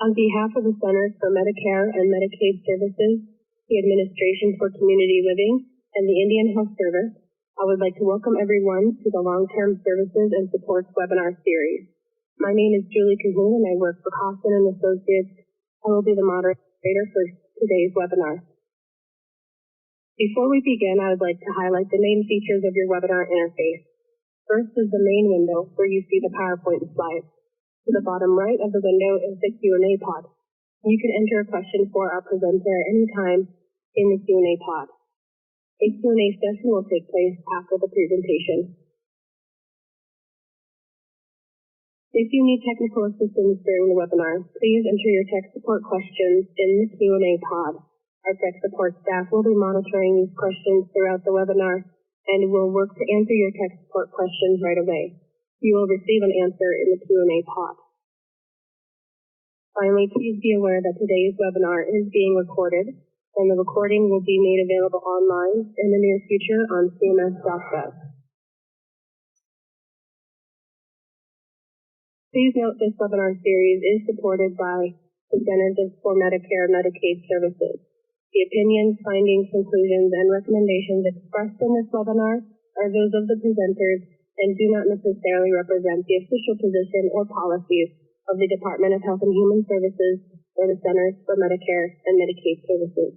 On behalf of the Centers for Medicare and Medicaid Services, the Administration for Community Living, and the Indian Health Service, I would like to welcome everyone to the Long-Term Services and Supports webinar series. My name is Julie Cahoon and I work for Costin and Associates. I will be the moderator for today's webinar. Before we begin, I would like to highlight the main features of your webinar interface. First is the main window where you see the PowerPoint slides. To the bottom right of the window is the Q&A pod. You can enter a question for our presenter at any time in the Q&A pod. A Q&A session will take place after the presentation. If you need technical assistance during the webinar, please enter your tech support questions in the Q&A pod. Our tech support staff will be monitoring these questions throughout the webinar and will work to answer your tech support questions right away. You will receive an answer in the Q&A pod. Finally, please be aware that today's webinar is being recorded, and the recording will be made available online in the near future on cms.gov. Please note this webinar series is supported by the Centers for Medicare and Medicaid Services. The opinions, findings, conclusions, and recommendations expressed in this webinar are those of the presenters and do not necessarily represent the official position or policies of the Department of Health and Human Services or the Centers for Medicare and Medicaid Services.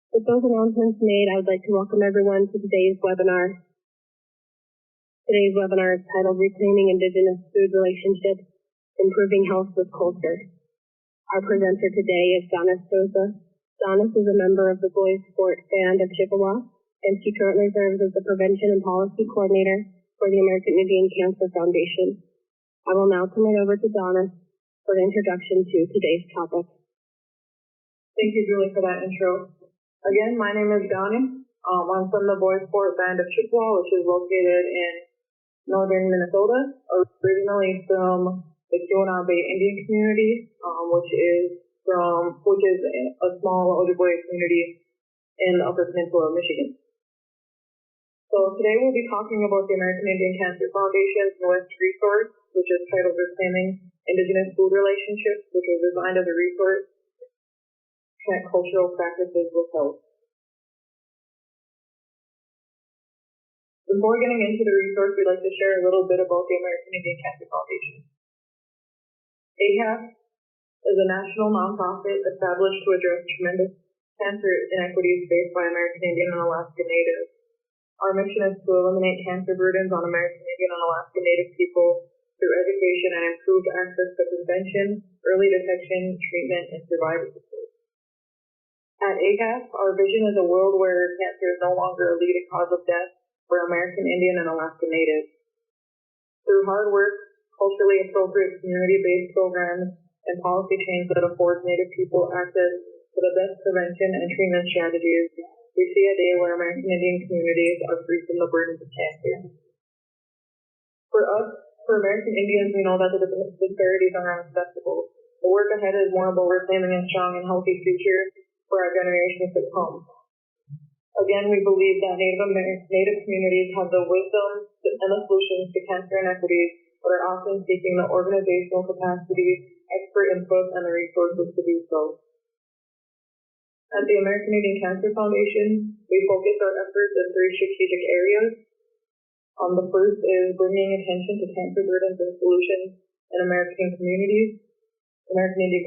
With those announcements made, I would like to welcome everyone to today's webinar. Today's webinar is titled Reclaiming Indigenous Food Relationships, Improving Health with Culture. Our presenter today is Donna Sosa. Donna is a member of the Boys Sport Band of Chippewa, and she currently serves as the Prevention and Policy Coordinator for the American Indian Cancer Foundation. I will now turn it over to Donna for an introduction to today's topic. Thank you, Julie, for that intro. Again, my name is Donna. I'm from the Boys Sport Band of Chippewa, which is located in northern Minnesota, originally from the Keweenaw Bay Indian community, which is a small Ojibwe community in the Upper Peninsula of Michigan. So today we'll be talking about the American Indian Cancer Foundation's newest resource, which is titled Reclaiming Indigenous Food Relationships, which was designed as a resource to connect cultural practices with health. Before getting into the resource, we'd like to share a little bit about the American Indian Cancer Foundation. ACAF is a national nonprofit established to address tremendous cancer inequities faced by American Indian and Alaska Natives. Our mission is to eliminate cancer burdens on American Indian and Alaska Native people through education and improved access to prevention, early detection, treatment, and survival support. At ACAF, our vision is a world where cancer is no longer a leading cause of death for American Indian and Alaska Natives. Through hard work, culturally appropriate community-based programs, and policy change that affords Native people access to the best prevention and treatment strategies, we see a day where American Indian communities are free from the burdens of cancer. For American Indians, we know that the disparities are unacceptable. The work ahead is more about reclaiming a strong and healthy future for our generations to come. Again, we believe that Native communities have the wisdom and the solutions to cancer inequities, but are often seeking the organizational capacity, expert input, and the resources to do so. At the American Indian Cancer Foundation, we focus our efforts in 3 strategic areas. The first is bringing attention to cancer burdens and solutions in American Indian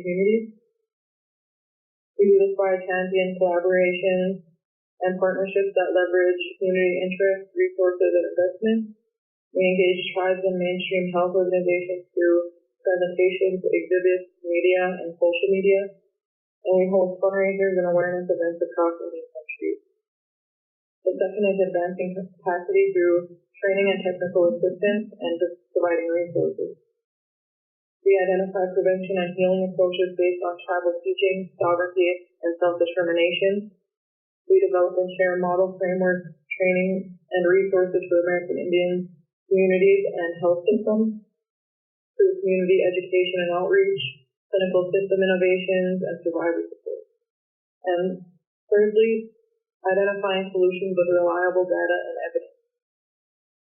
communities. We do this by championing collaborations and partnerships that leverage community interests, resources, and investments. We engage tribes and mainstream health organizations through presentations, exhibits, media, and social media. And we hold fundraisers and awareness events across Indian countries. The second is advancing capacity through training and technical assistance and providing resources. We identify prevention and healing approaches based on tribal teaching, sovereignty, and self-determination. We develop and share model frameworks, training, and resources for American Indian communities and health systems through community education and outreach, clinical system innovations, and survivor support. And thirdly, identifying solutions with reliable data and evidence.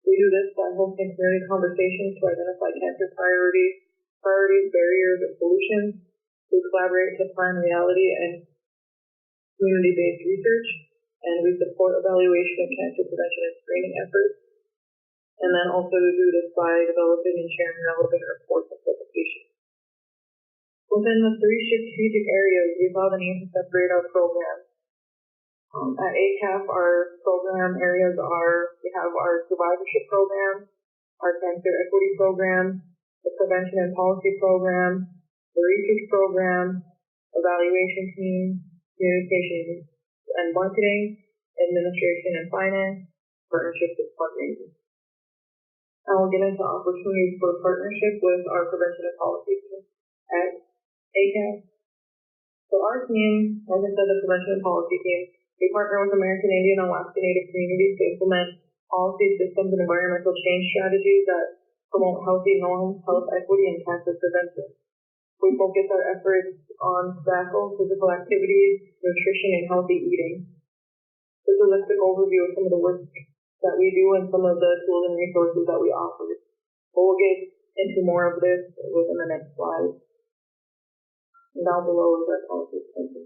We do this by hosting community conversations to identify cancer priorities, priorities, barriers, and solutions. We collaborate to plan reality and community-based research, and we support evaluation of cancer prevention and screening efforts. And then also we do this by developing and sharing relevant reports and publications. Within the three strategic areas, we saw the need to separate our programs. At ACAF, our program areas are, we have our survivorship program, our cancer equity program, the prevention and policy program, the research program, evaluation team, communications and marketing, administration and finance, partnerships and fundraising. I will get into opportunities for partnership with our prevention and policy team at ACAF. So our team, like I said, the prevention and policy team, we partner with American Indian and Alaska Native communities to implement policy systems and environmental change strategies that promote healthy norms, health equity, and cancer prevention. We focus our efforts on tobacco, physical activities, nutrition, and healthy eating. This is a holistic overview of some of the work that we do and some of the tools and resources that we offer. But we'll get into more of this within the next slide. And down below is our policy extension.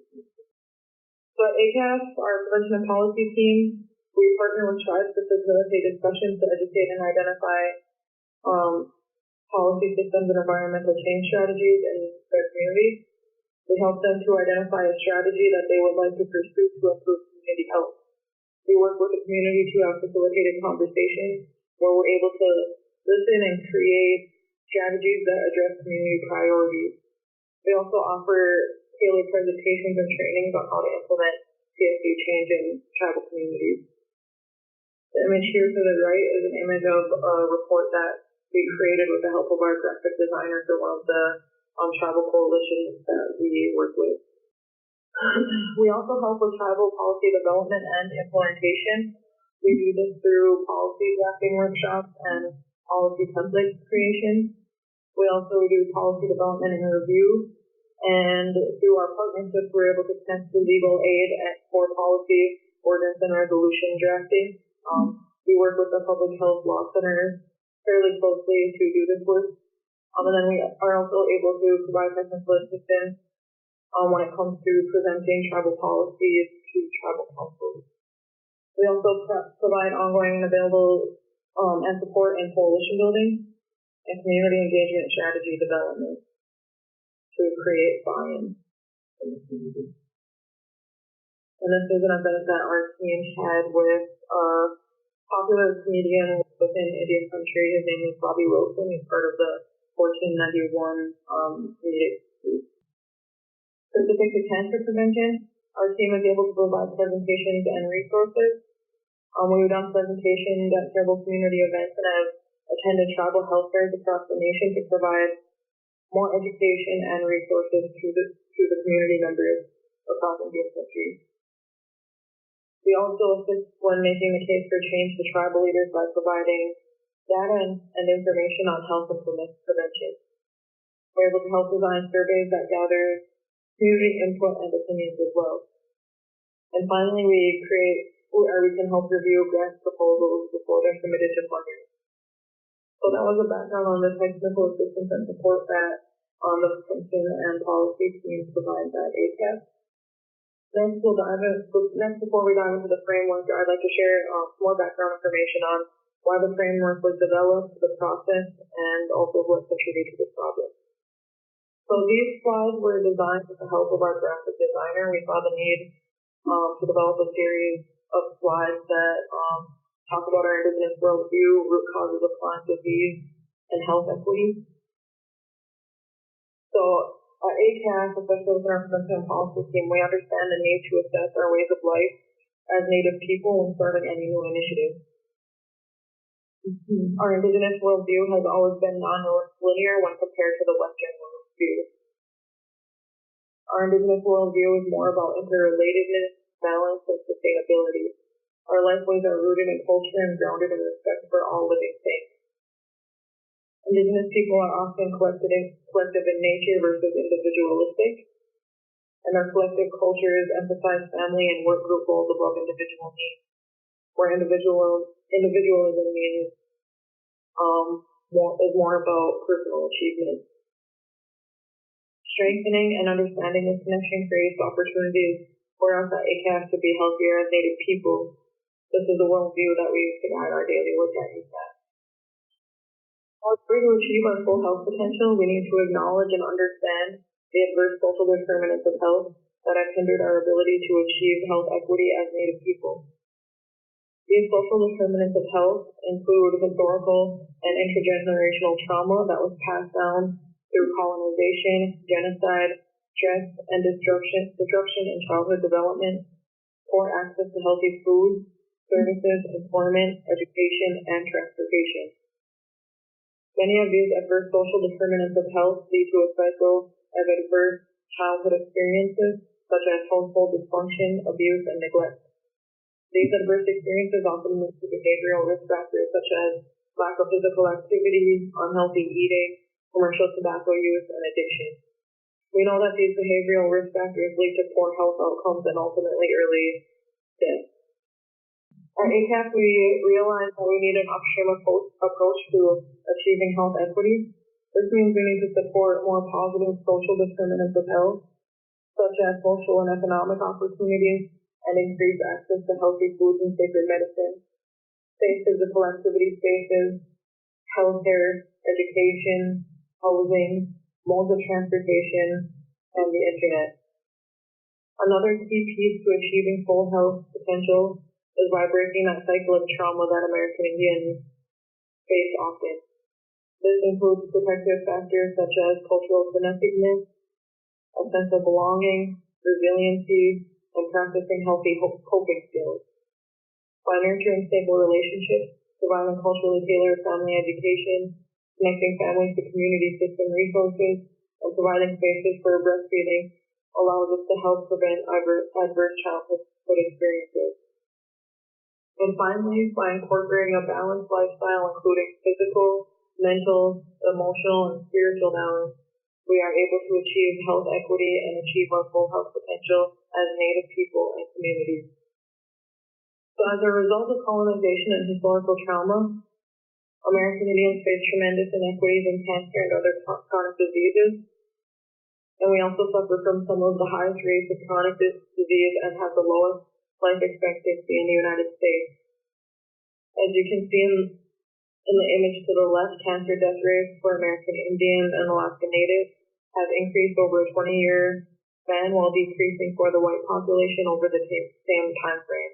So at ACAF, our prevention and policy team, we partner with tribes to facilitate discussions to educate and identify policy systems and environmental change strategies in their communities. We help them to identify a strategy that they would like to pursue to improve community health. We work with the community to have facilitated conversations where we're able to listen and create strategies that address community priorities. We also offer tailored presentations and trainings on how to implement CSV change in tribal communities. The image here to the right is an image of a report that we created with the help of our graphic designer for one of the tribal coalitions that we work with. We also help with tribal policy development and implementation. We do this through policy drafting workshops and policy template creation. We also do policy development and review. And through our partnerships, we're able to connect to legal aid for policy, ordinance, and resolution drafting. We work with the public health law centers fairly closely to do this work. And then we are also able to provide technical assistance when it comes to presenting tribal policies to tribal councils. We also provide ongoing and available and support in coalition building and community engagement strategy development to create buy-in in the community. And this is an event that our team had with a popular comedian within Indian country. His name is Bobby Wilson. He's part of the 1491 comedic group. Specific to cancer prevention, our team is able to provide presentations and resources. We've done presentations at several community events and have attended tribal health fairs across the nation to provide more education and resources to the community members across Indian country. We also assist when making the case for change to tribal leaders by providing data and information on health and prevention. We're able to help design surveys that gather community input and opinions as well. And finally, we can help review grant proposals before they're submitted to funding. So that was a background on the technical assistance and support that the prevention and policy teams provide at ACAF. Next, before we dive into the framework, I'd like to share more background information on why the framework was developed, the process, and also what contributed to this project. So these slides were designed with the help of our graphic designer. We saw the need to develop a series of slides that talk about our Indigenous worldview, root causes of chronic disease, and health equity. So at ACAF, especially with our prevention and policy team, we understand the need to assess our ways of life as Native people when starting any new initiative. Our Indigenous worldview has always been non-linear when compared to the Western worldview. Our Indigenous worldview is more about interrelatedness, balance, and sustainability. Our lifeways are rooted in culture and grounded in respect for all living things. Indigenous people are often collective in nature versus individualistic, and their collective cultures emphasize family and work group goals above individual needs, where individualism means is more about personal achievement. Strengthening and understanding this connection creates opportunities for us at ACAF to be healthier as Native people. This is the worldview that we use to guide our daily work at ACAF. In order to achieve our full health potential, we need to acknowledge and understand the adverse social determinants of health that have hindered our ability to achieve health equity as Native people. These social determinants of health include historical and intergenerational trauma that was passed down through colonization, genocide, stress and disruption in childhood development, poor access to healthy food, services, employment, education, and transportation. Many of these adverse social determinants of health lead to a cycle of adverse childhood experiences, such as household dysfunction, abuse, and neglect. These adverse experiences often lead to behavioral risk factors such as lack of physical activity, unhealthy eating, commercial tobacco use, and addiction. We know that these behavioral risk factors lead to poor health outcomes and ultimately early death. At ACAF, we realize that we need an upstream approach to achieving health equity. This means we need to support more positive social determinants of health, such as social and economic opportunities, and increase access to healthy foods and sacred medicine, safe physical activity spaces, healthcare, education, housing, modes of transportation, and the internet. Another key piece to achieving full health potential is by breaking that cycle of trauma that American Indians face often. This includes protective factors such as cultural connectedness, a sense of belonging, resiliency, and practicing healthy coping skills. By nurturing stable relationships, providing culturally tailored family education, connecting families to community system resources, and providing spaces for breastfeeding allows us to help prevent adverse childhood experiences. And finally, by incorporating a balanced lifestyle, including physical, mental, emotional, and spiritual balance, we are able to achieve health equity and achieve our full health potential as Native people and communities. So as a result of colonization and historical trauma, American Indians face tremendous inequities in cancer and other chronic diseases, and we also suffer from some of the highest rates of chronic disease and have the lowest life expectancy in the United States. As you can see in the image to the left, cancer death rates for American Indians and Alaska Natives have increased over a 20-year span while decreasing for the white population over the same time frame.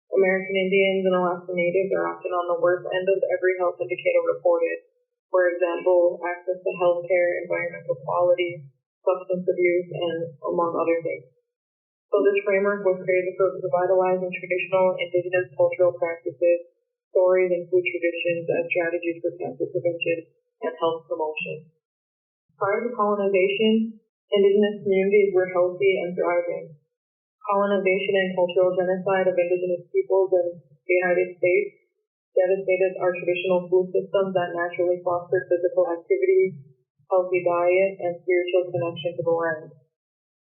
American Indians and Alaska Natives are often on the worst end of every health indicator reported. For example, access to health care, environmental quality, substance abuse, and among other things. So this framework was created for revitalizing traditional Indigenous cultural practices, stories, and food traditions as strategies for cancer prevention and health promotion. Prior to colonization, Indigenous communities were healthy and thriving. Colonization and cultural genocide of Indigenous peoples in the United States devastated our traditional food systems that naturally fostered physical activity, healthy diet, and spiritual connection to the land.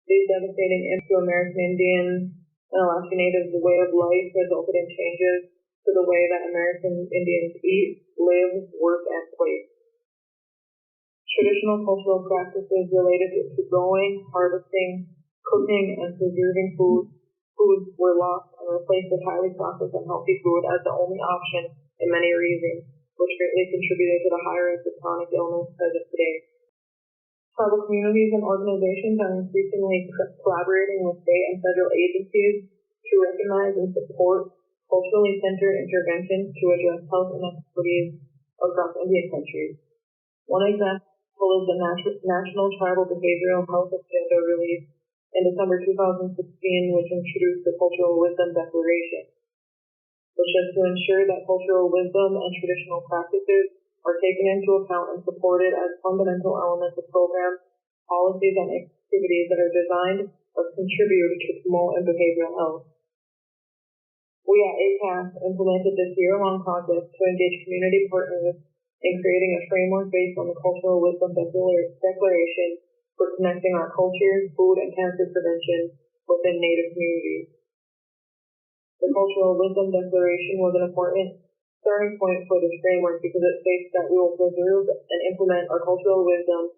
These devastating impacts to American Indians and Alaska Natives' way of life resulted in changes to the way that American Indians eat, live, work, and play. Traditional cultural practices related to growing, harvesting, cooking, and preserving foods were lost and replaced with highly processed and healthy food as the only option in many regions, which greatly contributed to the high rates of chronic illness present today. Tribal communities and organizations are increasingly collaborating with state and federal agencies to recognize and support culturally centered interventions to address health inequities across Indian countries. One example is the National Tribal Behavioral Health Agenda released in December 2016, which introduced the Cultural Wisdom Declaration, which is to ensure that cultural wisdom and traditional practices are taken into account and supported as fundamental elements of programs, policies, and activities that are designed or contribute to promote behavioral health. We at ACAF implemented this year-long project to engage community partners in creating a framework based on the Cultural Wisdom Declaration for connecting our culture, food, and cancer prevention within Native communities. The Cultural Wisdom Declaration was an important starting point for this framework because it states that we will preserve and implement our cultural wisdom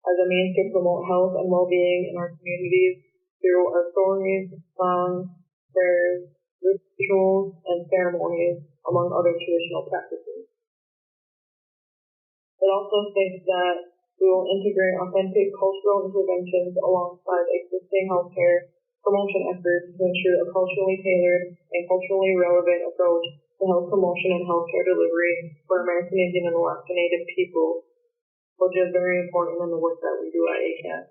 as a means to promote health and well-being in our communities through our stories, songs, prayers, rituals, and ceremonies, among other traditional practices. It also states that we will integrate authentic cultural interventions alongside existing healthcare promotion efforts to ensure a culturally tailored and culturally relevant approach to health promotion and healthcare delivery for American Indian and Alaska Native people, which is very important in the work that we do at ACAS.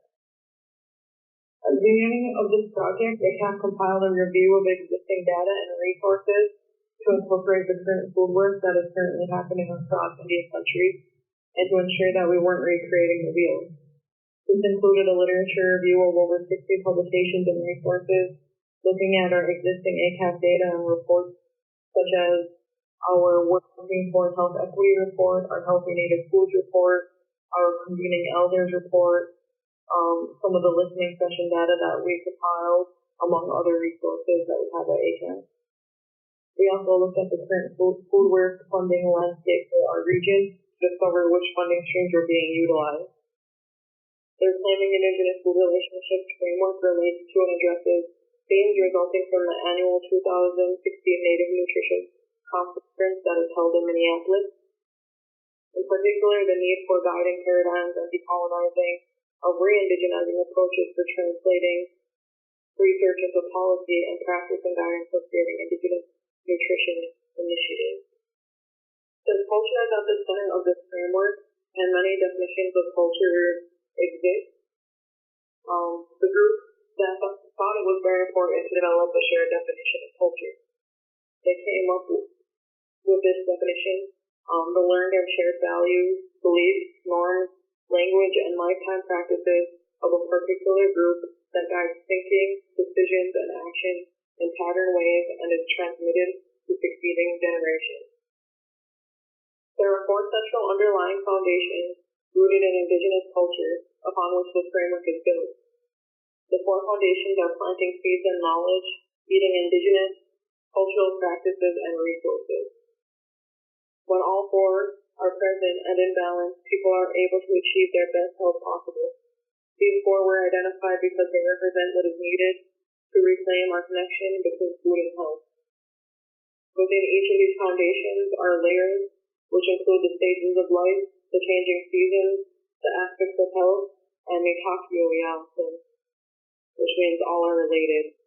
At the beginning of this project, ACAS compiled a review of existing data and resources to incorporate the current food work that is currently happening across Indian countries, and to ensure that we weren't recreating the wheel. This included a literature review of over 60 publications and resources, looking at our existing ACAS data and reports, such as our Working Towards Health Equity report, our Healthy Native Foods report, our Convening Elders report, some of the listening session data that we compiled, among other resources that we have at ACAS. We also looked at the current food work funding landscape for our region, discover which funding streams are being utilized. The Reclaiming Indigenous Food Relationships framework relates to and addresses themes resulting from the annual 2016 Native Nutrition Conference that is held in Minneapolis. In particular, the need for guiding paradigms and decolonizing of re-indigenizing approaches for translating research into policy and practice and guidance for creating indigenous nutrition initiatives. Since culture is at the center of this framework, and many definitions of culture exist, the group that thought it was very important to develop a shared definition of culture. They came up with this definition, the learned and shared values, beliefs, norms, language, and lifetime practices of a particular group that guides thinking, decisions, and actions in patterned ways and is transmitted to succeeding generations. There are 4 central underlying foundations rooted in Indigenous culture upon which this framework is built. The 4 foundations are planting seeds and knowledge, eating Indigenous, cultural practices, and resources. When all 4 are present and in balance, people are able to achieve their best health possible. These 4 were identified because they represent what is needed to reclaim our connection between food and health. Within each of these foundations are layers, which include the stages of life, the changing seasons, the aspects of health, and Metakio, which means all are related,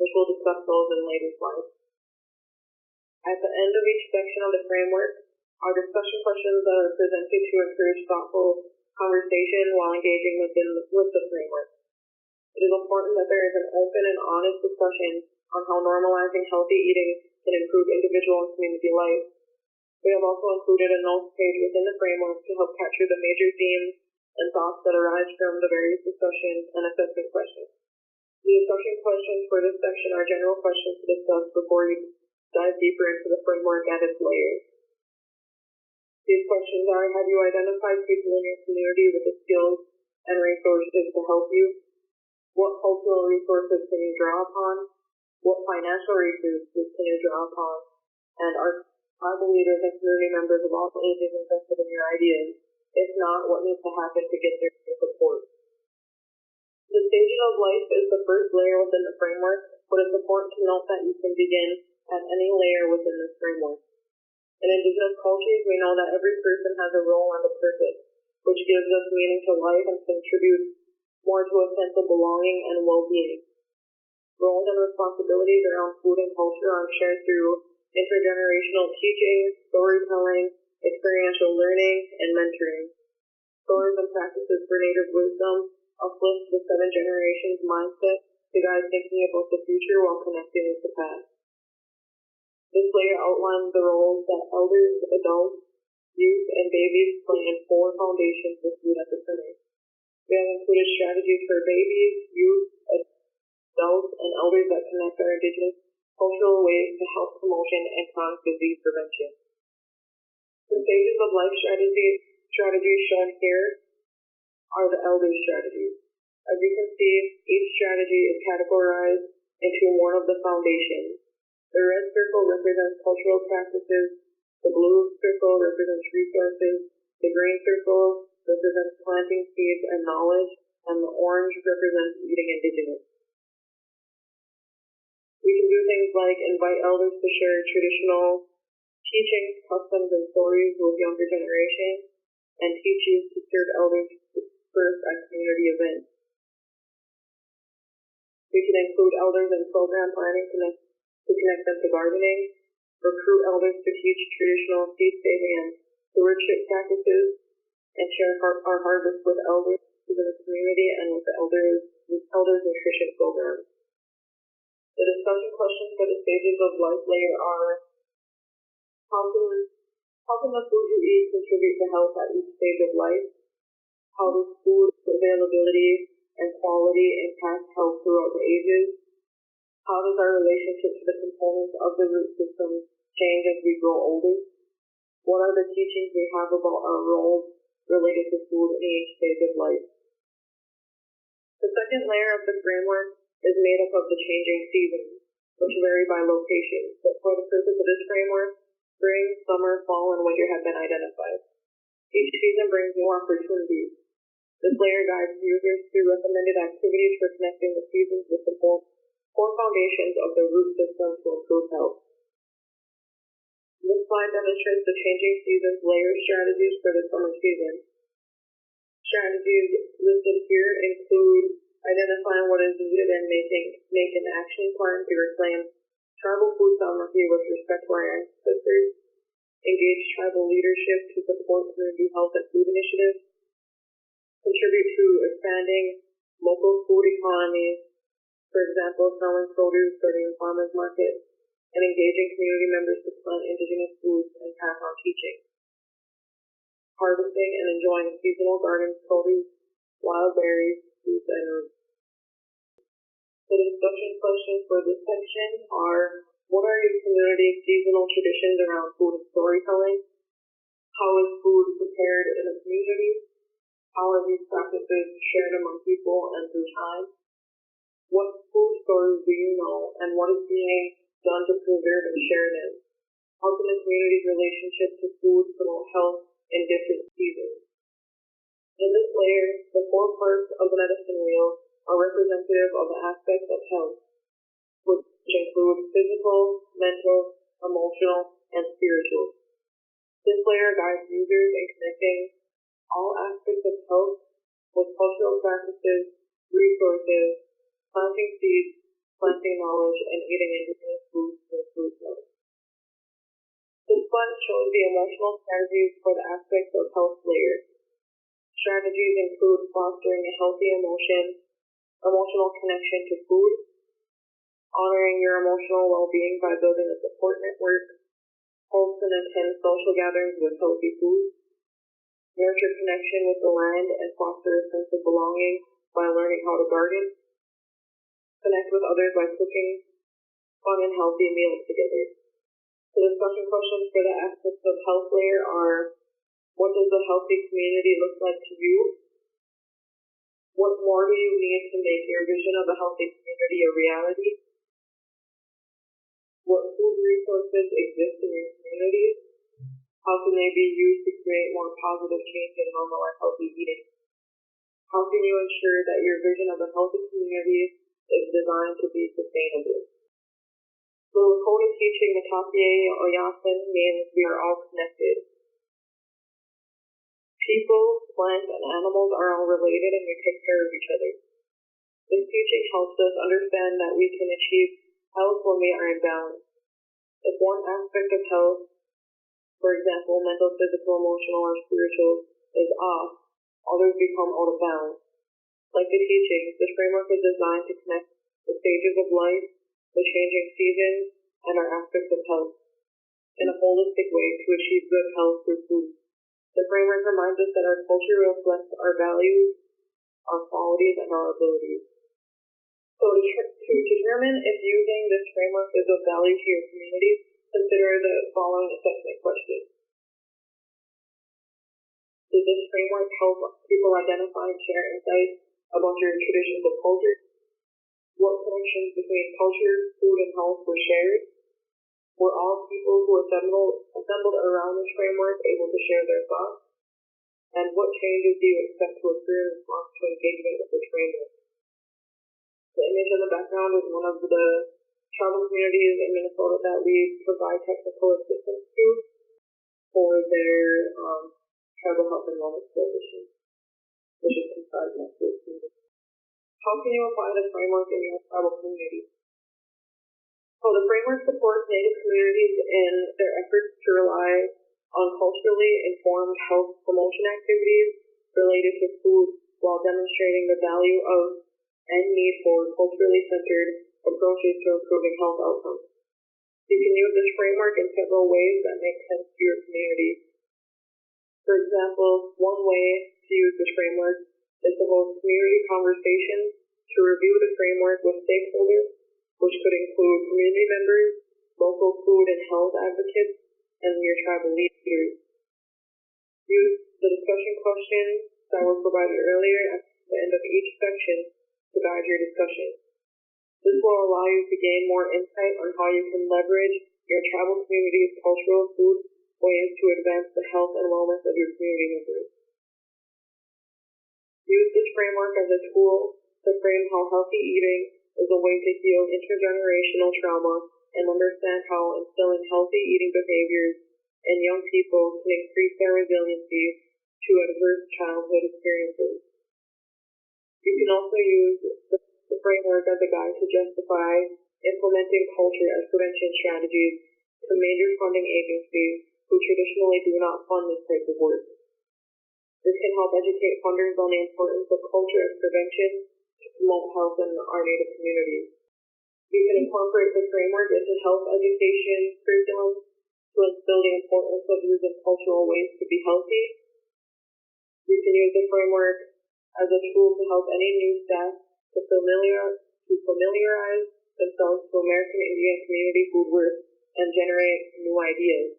which we'll discuss those in later slides. At the end of each section of the framework are discussion questions that are presented to encourage thoughtful conversation while engaging with the framework. It is important that there is an open and honest discussion on how normalizing healthy eating can improve individual and community life. We have also included a notes page within the framework to help capture the major themes and thoughts that arise from the various discussions and assessment questions. The discussion questions for this section are general questions to discuss before you dive deeper into the framework and its layers. These questions are: have you identified people in your community with the skills and resources to help you? What cultural resources can you draw upon? What financial resources can you draw upon? And are tribal leaders and community members of all ages invested in your ideas? If not, what needs to happen to get their support? The stages of life is the first layer within the framework, but it's important to note that you can begin at any layer within this framework. In Indigenous cultures, we know that every person has a role and a purpose, which gives us meaning to life and contributes more to a sense of belonging and well-being. Roles and responsibilities around food and culture are shared through intergenerational teaching, storytelling, experiential learning, and mentoring. Stories and practices for Native wisdom uplift the 7 generations mindset to guide thinking about the future while connecting with the past. This layer outlines the roles that elders, adults, youth, and babies play in 4 foundations with food at the center. We have included strategies for babies, youth, adults, and elders that connect our Indigenous cultural ways to health promotion and chronic disease prevention. The stages of life strategies shown here are the elder strategies. As you can see, each strategy is categorized into one of the foundations. The red circle represents cultural practices, the blue circle represents resources, the green circle represents planting seeds and knowledge, and the orange represents eating indigenous. We can do things like invite elders to share traditional teachings, customs, and stories with younger generations, and teachers to serve elders first at community events. We can include elders in program planning to connect them to gardening, recruit elders to teach traditional seed saving and stewardship practices, and share our harvest with elders within the community and with the elders nutrition programs. The discussion questions for the stages of life layer are: how can the food you eat contribute to health at each stage of life? How does food availability and quality impact health throughout the ages? How does our relationship to the components of the root system change as we grow older? What are the teachings we have about our roles related to food in each stage of life? The second layer of the framework is made up of the changing seasons, which vary by location, but for the purpose of this framework, spring, summer, fall, and winter have been identified. Each season brings new opportunities. This layer guides users through recommended activities for connecting the seasons with the core foundations of the root system to improve health. This slide demonstrates the changing seasons layer strategies for the summer season. Strategies listed here include identifying what is needed and make an action plan to reclaim tribal food sovereignty with respect to our ancestors, engage tribal leadership to support community health and food initiatives, contribute to expanding local food economies, for example, selling produce, starting a farmers market, and engaging community members to plant indigenous foods and pass on teaching. Harvesting and enjoying seasonal garden produce, wild berries, fruits, and roots. The discussion questions for this section are: what are your community's seasonal traditions around food and storytelling? How is food prepared in a community? How are these practices shared among people and through time? What food stories do you know, and what is being done to preserve and share them? How can the community's relationship to food promote health in different seasons? In this layer, the 4 parts of the medicine wheel are representative of the aspects of health, which include physical, mental, emotional, and spiritual. This layer guides users in connecting all aspects of health with cultural practices, resources, planting seeds, planting knowledge, and eating indigenous foods to improve health. This slide shows the emotional strategies for the aspects of health layer. Strategies include fostering a healthy emotional connection to food, honoring your emotional well-being by building a support network, host and attend social gatherings with healthy food, nurture connection with the land and foster a sense of belonging by learning how to garden, connect with others by cooking fun and healthy meals together. The discussion questions for the aspects of health layer are: what does a healthy community look like to you? What more do you need to make your vision of a healthy community a reality? What food resources exist in your community? How can they be used to create more positive change in normal and healthy eating? How can you ensure that your vision of a healthy community is designed to be sustainable? The Lakota teaching Matapiye Oyasin means we are all connected. People, plants, and animals are all related and we take care of each other. This teaching helps us understand that we can achieve health when we are in balance. If one aspect of health, for example, mental, physical, emotional, or spiritual, is off, others become out of balance. Like the teachings, this framework is designed to connect the stages of life, the changing seasons, and our aspects of health in a holistic way to achieve good health through food. The framework reminds us that our culture reflects our values, our qualities, and our abilities. So to determine if using this framework is of value to your community, consider the following assessment questions. Does this framework help people identify and share insights about your traditions of culture? What connections between culture, food, and health were shared? Were all people who assembled around this framework able to share their thoughts? And what changes do you expect to occur in response to engagement with this framework? The image in the background is one of the tribal communities in Minnesota that we provide technical assistance to for their tribal health and wellness coalition, which is comprised of those communities. How can you apply the framework in your tribal community? So the framework supports Native communities in their efforts to rely on culturally informed health promotion activities related to food while demonstrating the value of and need for culturally centered approaches to improving health outcomes. You can use this framework in several ways that make sense to your community. For example, one way to use this framework is to host community conversations to review the framework with stakeholders, which could include community members, local food and health advocates, and your tribal leaders. Use the discussion questions that were provided earlier at the end of each section to guide your discussion. This will allow you to gain more insight on how you can leverage your tribal community's cultural food ways to advance the health and wellness of your community members. Use this framework as a tool to frame how healthy eating is a way to heal intergenerational trauma and understand how instilling healthy eating behaviors in young people can increase their resiliency to adverse childhood experiences. You can also use the framework as a guide to justify implementing culture as prevention strategies to major funding agencies who traditionally do not fund this type of work. This can help educate funders on the importance of culture as prevention to promote health in our Native communities. You can incorporate the framework into health education curriculum to instill the importance of using cultural ways to be healthy. You can use the framework as a tool to help any new staff to familiarize themselves to American Indian community food work and generate new ideas.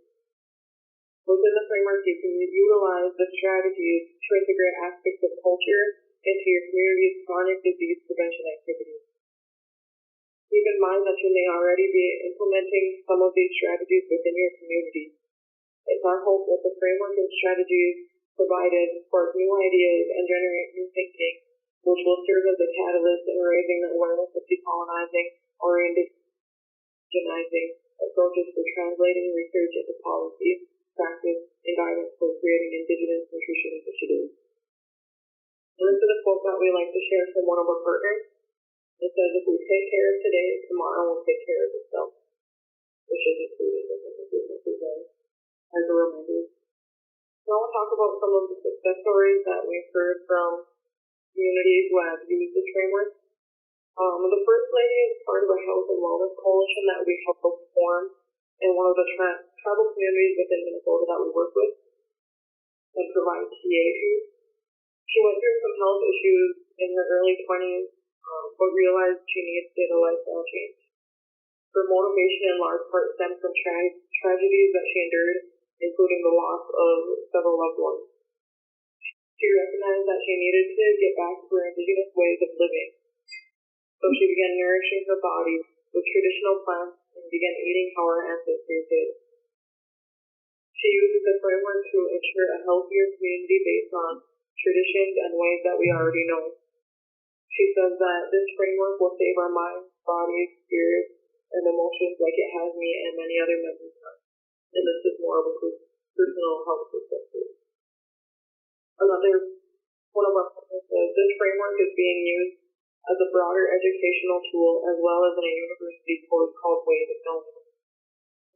Within the framework, you can utilize the strategies to integrate aspects of culture into your community's chronic disease prevention activities. Keep in mind that you may already be implementing some of these strategies within your community. It's our hope that the framework and strategies provided spark new ideas and generate new thinking, which will serve as a catalyst in raising the awareness of decolonizing or indigenizing approaches for translating research into policy, practice, and guidance for creating Indigenous nutrition initiatives. And this is a quote that we like to share from one of our partners. It says, if we take care of today, tomorrow will take care of itself, which is included within the business design as a reminder. So I want to talk about some of the success stories that we've heard from communities who have used this framework. The first lady is part of a health and wellness coalition that we helped form in one of the tribal communities within Minnesota that we work with and provide TA to. She went through some health issues in her early 20s, but realized she needed a lifestyle change. Her motivation in large part stemmed from tragedies that she endured, including the loss of several loved ones. She recognized that she needed to get back to her Indigenous ways of living. So she began nourishing her body with traditional plants and began eating how her ancestors did. She uses the framework to ensure a healthier community based on traditions and ways that we already know. She says that this framework will save our minds, bodies, spirits, and emotions like it has me and many other members have. And this is more of a personal health perspective. Another one of our partners says this framework is being used as a broader educational tool as well as in a university course called Ways of Knowing.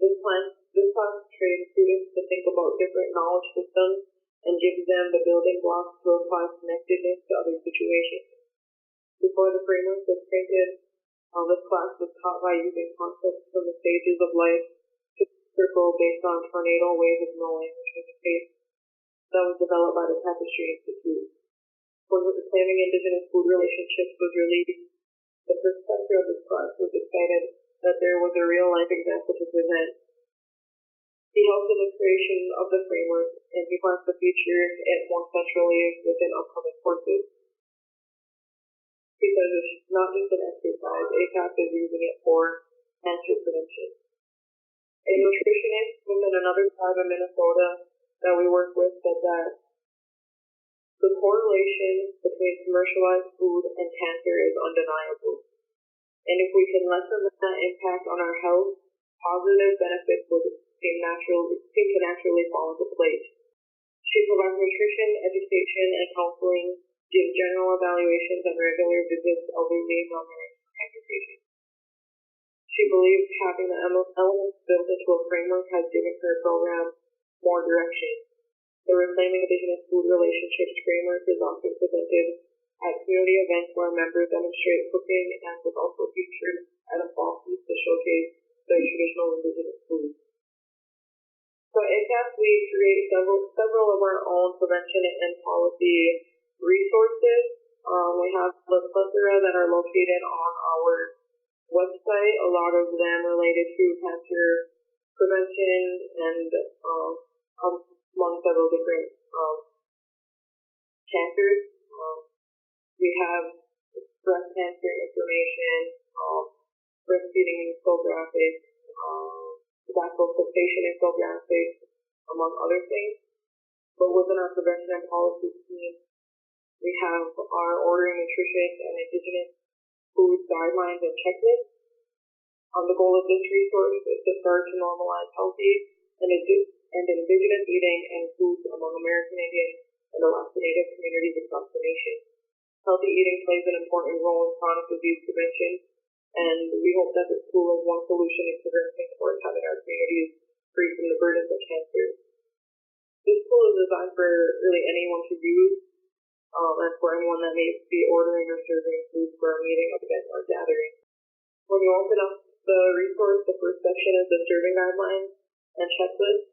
This class trains students to think about different knowledge systems and gives them the building blocks to apply connectedness to other situations. Before the framework was printed, this class was taught by using concepts from the stages of life to circle based on tornado ways of knowing, which was a case that was developed by the Tapestry Institute. When Reclaiming Indigenous Food Relationships was released, the professor of this class was excited that there was a real-life example to present. He helped in the creation of the framework, and he plans to feature it more centrally within upcoming courses. He says it's not just an exercise, ACAP is using it for cancer prevention. A nutritionist within another tribe in Minnesota that we work with said that The correlation between commercialized food and cancer is undeniable, and if we can lessen that impact on our health, positive benefits would seem to naturally fall into place. She provides nutrition, education, and counseling, gives general evaluations and regular visits of elderly malnourished cancer patients. She believes having the elements built into a framework has given her program more direction. The Reclaiming Indigenous Food Relationships framework is often presented at community events where members demonstrate cooking and was also featured at a fall feast to showcase their traditional Indigenous foods. So at ICAS, we create several of our own prevention and policy resources. We have the plethora that are located on our website, a lot of them related to cancer prevention and among several different cancers. We have breast cancer information, breastfeeding infographics, tobacco cessation infographics, among other things. But within our prevention and policy team, we have our ordering nutrition and indigenous food guidelines and checklists. The goal of this resource is to start to normalize healthy and indigenous eating and foods among American Indians and Alaska Native communities across the nation. Healthy eating plays an important role in chronic disease prevention, and we hope that this tool is one solution in progressing towards having our communities free from the burdens of cancer. This tool is designed for really anyone to use, and for anyone that may be ordering or serving food for a meeting, event, or gathering. When you open up the resource, the first section is the serving guidelines and checklist.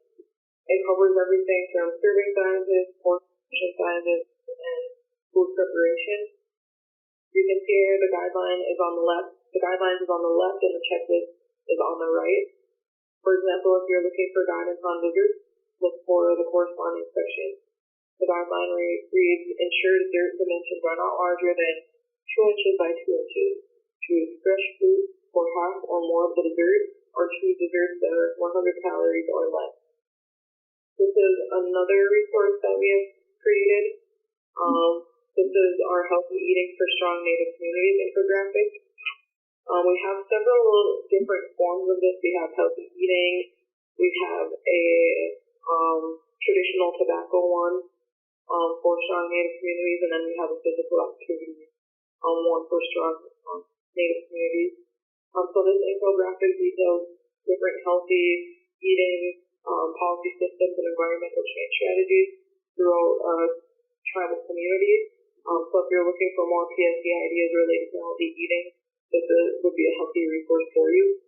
It covers everything from serving sizes, portion sizes, and food preparation. You can see here the guideline is on the left. The guidelines is on the left and the checklist is on the right. For example, if you're looking for guidance on desserts, look for the corresponding section. The guideline reads, ensure dessert dimensions are not larger than 2 inches by 2 inches. Choose fresh fruit for half or more of the dessert, or choose desserts that are 100 calories or less. This is another resource that we have created. This is our Healthy Eating for Strong Native Communities infographic. We have several different forms of this. We have healthy eating. We have a traditional tobacco one for strong Native communities, and then we have a physical activity one for strong Native communities. So this infographic details different healthy eating policy systems and environmental change strategies throughout tribal communities. So if you're looking for more PSC ideas related to healthy eating, this would be a healthy resource for you.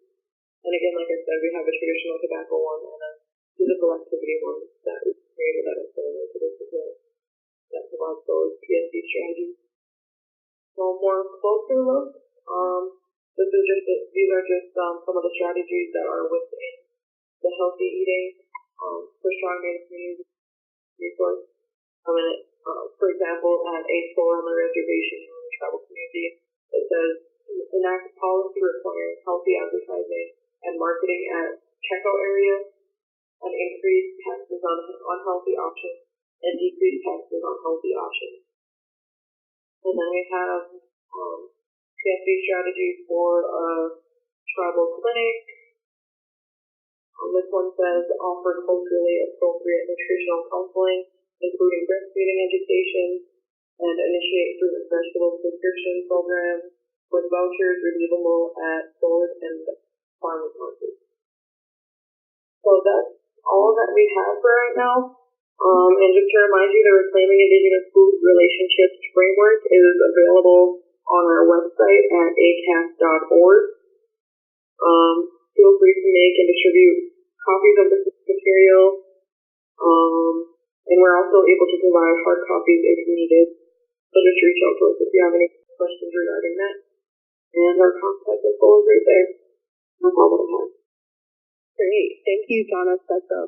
And again, like I said, we have a traditional tobacco one and a physical activity one that is created that is similar to this as well. That provides those PSC strategies. So more closer look, these are just some of the strategies that are within the healthy eating for strong Native communities resource. For example, at a store on the reservation in the tribal community, it says enact policy requiring healthy advertising and marketing at checkout areas, and increase taxes on unhealthy options and decrease taxes on healthy options. And then we have PSC strategies for a tribal clinic. This one says offer culturally appropriate nutritional counseling, including breastfeeding education, and initiate fruit and vegetable prescription programs with vouchers redeemable at stores and farmers markets. So that's all that we have for right now. And just to remind you, the Reclaiming Indigenous Food Relationships framework is available on our website at acas.org. Feel free to make and distribute copies of this material. And we're also able to provide hard copies if needed. So just reach out to us if you have any questions regarding that. And our contact info is right there. That's all that I have. Great. Thank you, Donna. That's a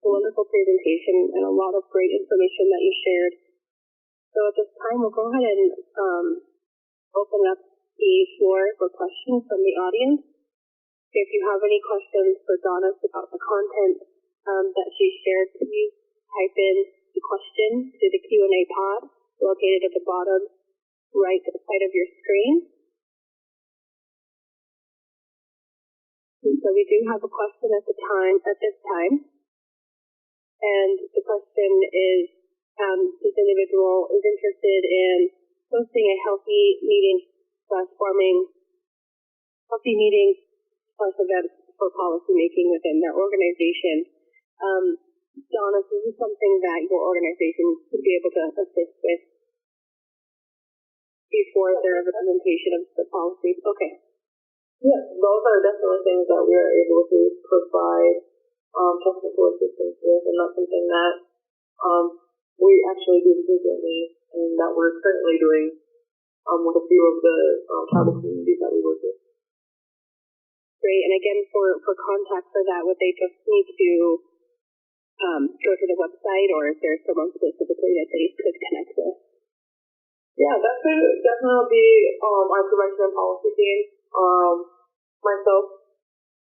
wonderful presentation and a lot of great information that you shared. So at this time, we'll go ahead and open up the floor for questions from the audience. If you have any questions for Donna about the content that she shared, please type in the question to the Q&A pod located at the bottom right side of your screen. And so we do have a question at this time. And the question is, this individual is interested in hosting a healthy meeting events for policymaking within their organization. Donna, is this something that your organization could be able to assist with before their implementation of the policy? Okay. Yes, those are definitely things that we are able to provide technical assistance with, and that's something that we actually do frequently, and that we're currently doing with a few of the tribal communities that we work with. Great, and again, for contact for that, would they just need to go to the website, or is there someone specifically that they could connect with? Yeah, that could definitely be our prevention and policy team, myself.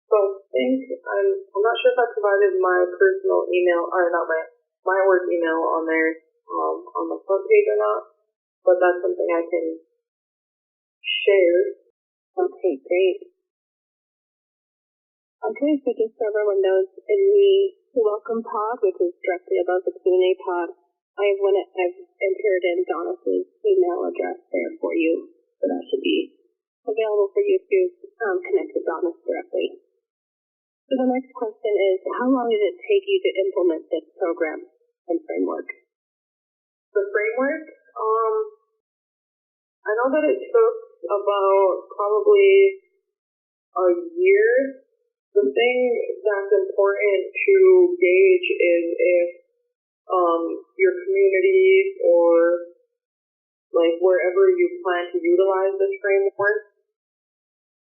So I think I'm not sure if I provided my personal email, or not my work email on there on the front page or not, but that's something I can share. Okay, great. Okay, so just so everyone knows, in the welcome pod, which is directly above the Q&A pod, I've entered in Donna's email address there for you, so that should be available for you to connect with Donna directly. So the next question is, how long did it take you to implement this program and framework? The framework, I know that it took about probably a year. The thing that's important to gauge is if your community or like wherever you plan to utilize this framework,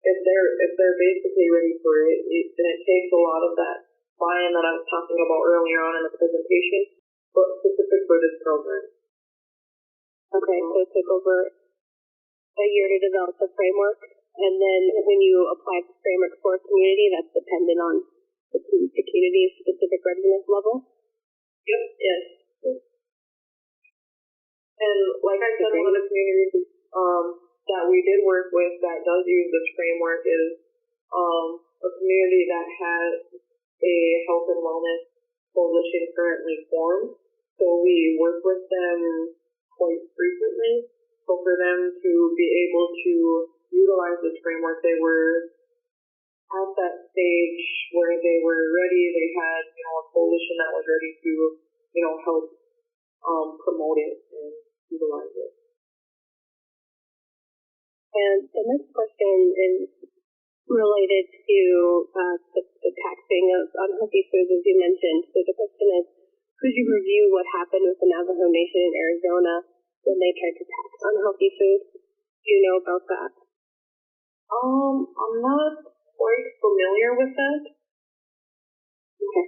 if they're basically ready for it, then it takes a lot of that buy-in that I was talking about earlier on in the presentation, but specific for this program. Okay, so it took over a year to develop the framework, and then when you apply the framework for a community, that's dependent on the community's specific readiness level? Yep, yes. And like I said, one of the communities that we did work with that does use this framework is a community that has a health and wellness coalition currently formed. So we work with them quite frequently. So for them to be able to utilize this framework, they were at that stage where they were ready. They had, a coalition that was ready to, help promote it and utilize it. And the next question is related to the taxing of unhealthy foods, as you mentioned. So the question is, could you review what happened with the Navajo Nation in Arizona when they tried to tax unhealthy foods? Do you know about that? I'm not quite familiar with that. Okay.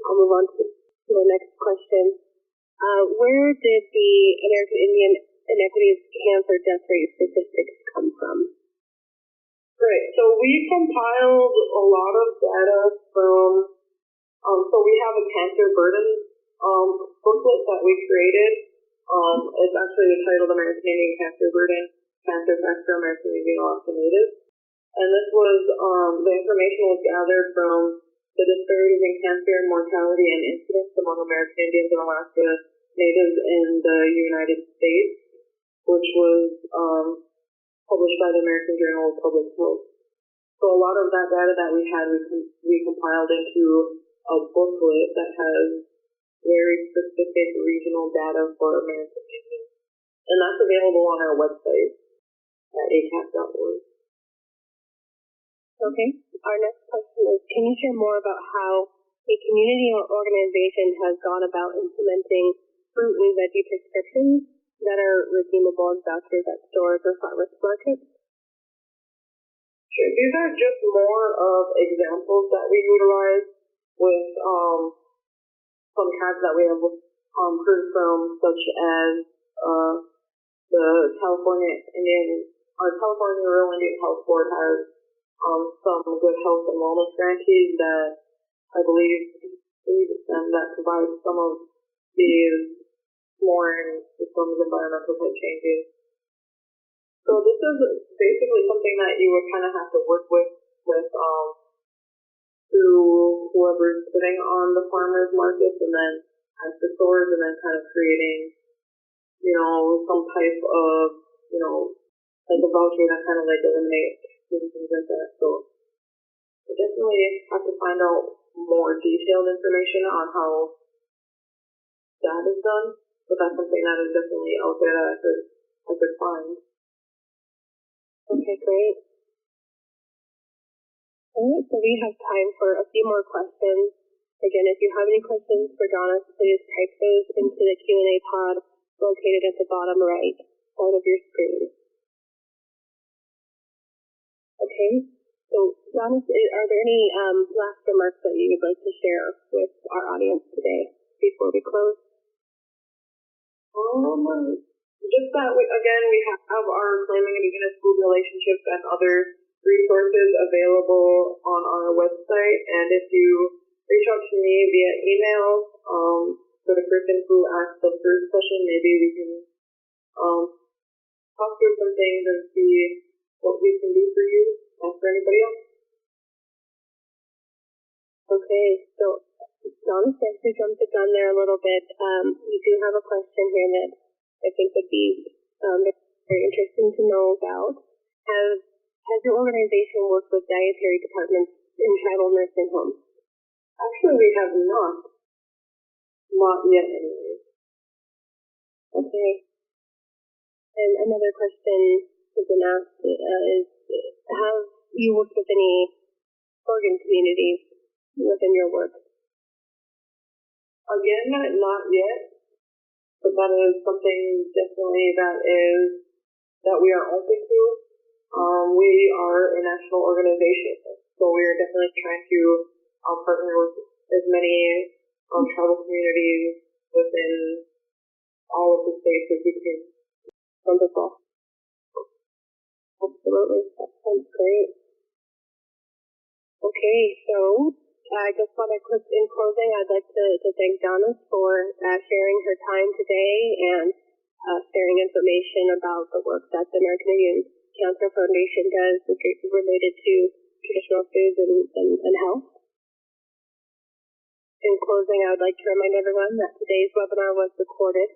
I'll move on to the next question. Where did the American Indian Inequities Cancer Death Rate statistics come from? Right, so we compiled a lot of data from, so we have a cancer burden booklet that we created. It's actually the title, American Indian Cancer Burden, Cancer Facts for American Indian Alaska Natives. And this was, the information was gathered from the disparities in cancer, mortality, and incidence among American Indians and Alaska Natives in the United States, which was published by the American Journal of Public Health. So a lot of that data that we had, we compiled into a booklet that has very specific regional data for American Indians. And that's available on our website at acac.org. Okay. Our next question is, can you share more about how a community or organization has gone about implementing fruit and veggie prescriptions that are redeemable as vouchers at stores or farmers markets? Sure. These are just more of examples that we utilize with some tags that we have heard from, such as the California Rural Indian Health Board has some good health and wellness grantees that I believe and that provides some of these flooring systems, environmental type changes. So this is basically something that you would kind of have to work with through whoever's sitting on the farmers markets and then at the stores, and then kind of creating, some type of, like a voucher that kind of like eliminates things like that. So I definitely have to find out more detailed information on how that is done, but that's something that is definitely out there that I could find. Okay, great. All right, so we have time for a few more questions. Again, if you have any questions for Donna, please type those into the Q&A pod located at the bottom right side of your screen. Okay, so Donna, are there any last remarks that you would like to share with our audience today before we close? Just that, we have our Reclaiming Indigenous Food Relationships and other resources available on our website, and if you reach out to me via email, for the person who asked the first question, maybe we can talk through some things and see what we can do for you and for anybody else. Okay, so Donna starts to jump the gun there a little bit. We do have a question here that I think would be very interesting to know about. Has your organization worked with dietary departments in tribal nursing homes? Actually, we have not. Not yet, anyways. Okay. And another question has been asked is, have you worked with any organ communities within your work? Again, not yet, but that is something definitely that we are open to. We are a national organization, so we are definitely trying to partner with as many tribal communities within all of the states as we can. Wonderful. Absolutely. That sounds great. Okay, so I just want to in closing, I'd like to thank Donna for sharing her time today and sharing information about the work that the American Indian Cancer Foundation does related to traditional foods and health. In closing, I would like to remind everyone that today's webinar was recorded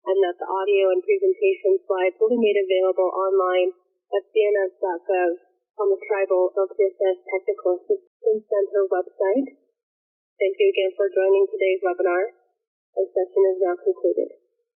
and that the audio and presentation slides will be made available online at cns.gov on the Tribal LTSS Technical Assistance Center website. Thank you again for joining today's webinar. Our session is now concluded.